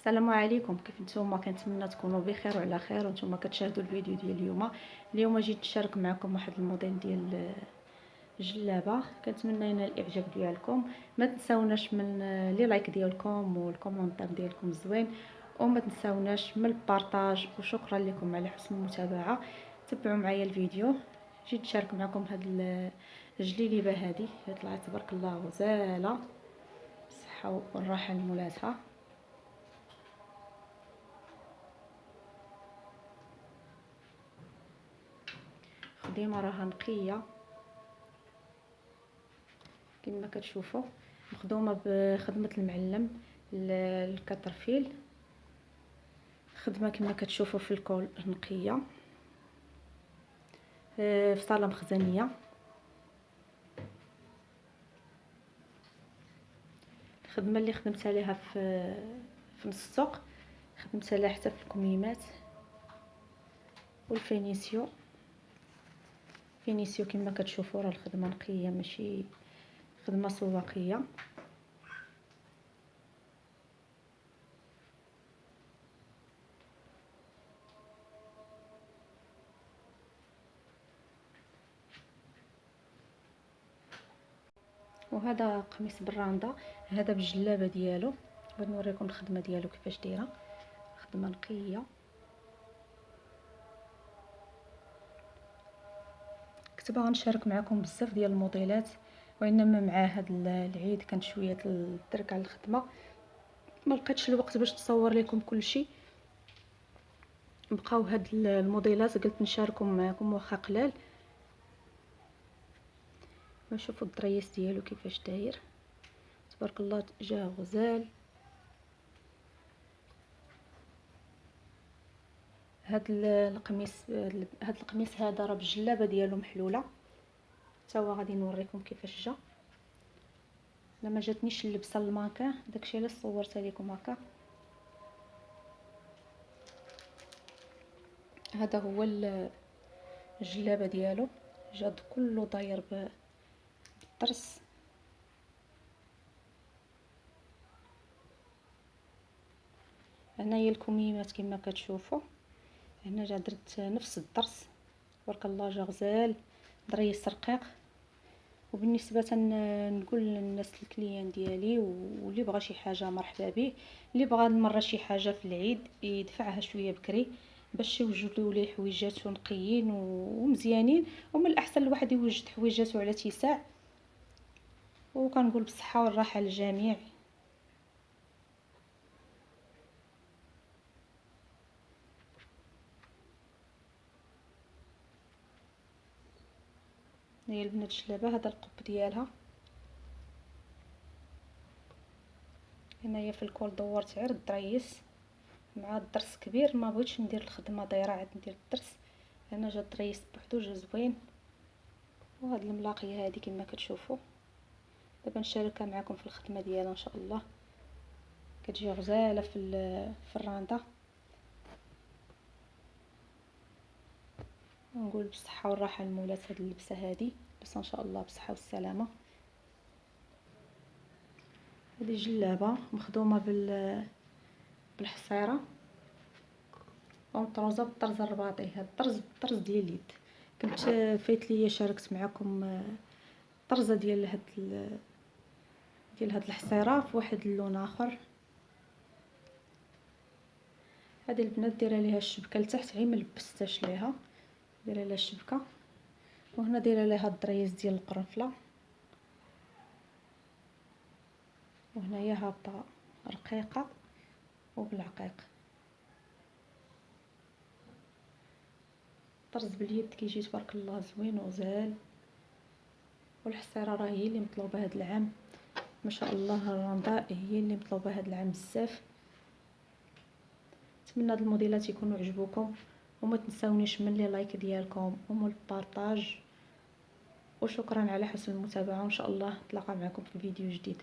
السلام عليكم. كيف نتوما؟ كنتمنى تكونوا بخير وعلى خير وانتم كتشاهدوا الفيديو ديال اليوم جيت نشارك معكم واحد الموديل ديال الجلابه. كنتمنى ينال الاعجاب ديالكم. ما تنساوناش من لي لايك ديالكم والكومونتير ديالكم زوين، وما تنساوناش من البارطاج. وشكرا لكم على حسن المتابعه. تبعوا معايا الفيديو. جيت نشارك معكم هاد الجليليبه هذه طلعت تبارك الله غزاله، بالصحه والراحه لمولاتها. خديمه راها نقيه كما كتشوفوا، مخدومه بخدمه المعلم الكترفيل. خدمه كما كتشوفوا في الكول نقيه، في صاله مخزنيه. الخدمه اللي خدمت عليها في نص السوق، خدمت عليها حتى في الكميمات والفينيسيو. فينيسيو كما كتشوفوا راه الخدمه نقيه، ماشي خدمه سواقيه. وهذا قميص براندا، هذا بالجلابه ديالو. بغيت نوريكم الخدمه ديالو كيفاش دايره، خدمه نقيه. كنت باغا نشارك معكم بزاف ديال الموديلات، وانما مع هذا العيد كانت شويه الترك على الخدمه، ما لقيتش الوقت باش نصور لكم كل شيء. بقاو هاد الموديلات قلت نشاركهم معكم واخا قلال. نشوفوا الضريس ديالو كيفاش داير، تبارك الله جا غزال. هاد القميص هذا راه بالجلابه ديالو محلوله، حتى هو غادي نوريكم كيفاش جا. لما جاتنيش اللبسه الماكا، داكشي علاش صورتها لكم هكا. هذا هو الجلابه ديالو، جاد كله داير بالطرس. هنايا الكميمات كما كتشوفوا، هنا جا درت نفس الضرس، تبارك الله جا غزال، ضريس رقيق. وبالنسبه نقول للناس الكليان ديالي واللي بغى شي حاجه مرحبا به، اللي بغى المره شي حاجه في العيد يدفعها شويه بكري باش يوجدوا ليه حويجاته نقيين ومزيانين. ومن الاحسن الواحد يوجد حويجاته على اتساع. وكنقول بالصحه والراحه للجميع. هي البنات الجلابه، هذا القب ديالها. هنايا في الكول دورت غير الضريس مع الضرس كبير، ما بغيتش ندير الخدمه دايره عاد ندير الضرس. هنا جا الضريس بوحدو جا زوين. وهاد الملاقيه هذه كما كتشوفوا، دابا نشاركها معكم في الخدمه ديالها ان شاء الله. كتجي غزاله في الرانده. نقول بالصحه والراحه لمولات هاد اللبسه هذه، بس ان شاء الله بالصحه والسلامه. هذه جلابه مخدومه بالحصيره ومطروزه بالطرز الرباطي. هاد الطرز ديال اليد. كنت فايت ليا شاركت معكم الطرزه ديال هاد الحصيره في واحد اللون اخر. هذه البنات دايره ليها الشبكه لتحت، غير ما لبستهاش ليها، دايره ليها الشبكه. وهنا دايره ليها الضريس ديال القرنفله، وهنايا هابطه رقيقه وبالعقيق. طرز باليد كيجي تبارك الله زوين وغزال. والحصيره راه هي اللي مطلوبه هذا العام، ما شاء الله. الرندا هي اللي مطلوبه هذا العام بزاف. نتمنى هاد الموديلات يكونوا عجبوكم، وما تنساونيش من لي لايك ديالكم ومن البارطاج. وشكرا على حسن المتابعه، وان شاء الله نتلاقى معكم في فيديو جديد.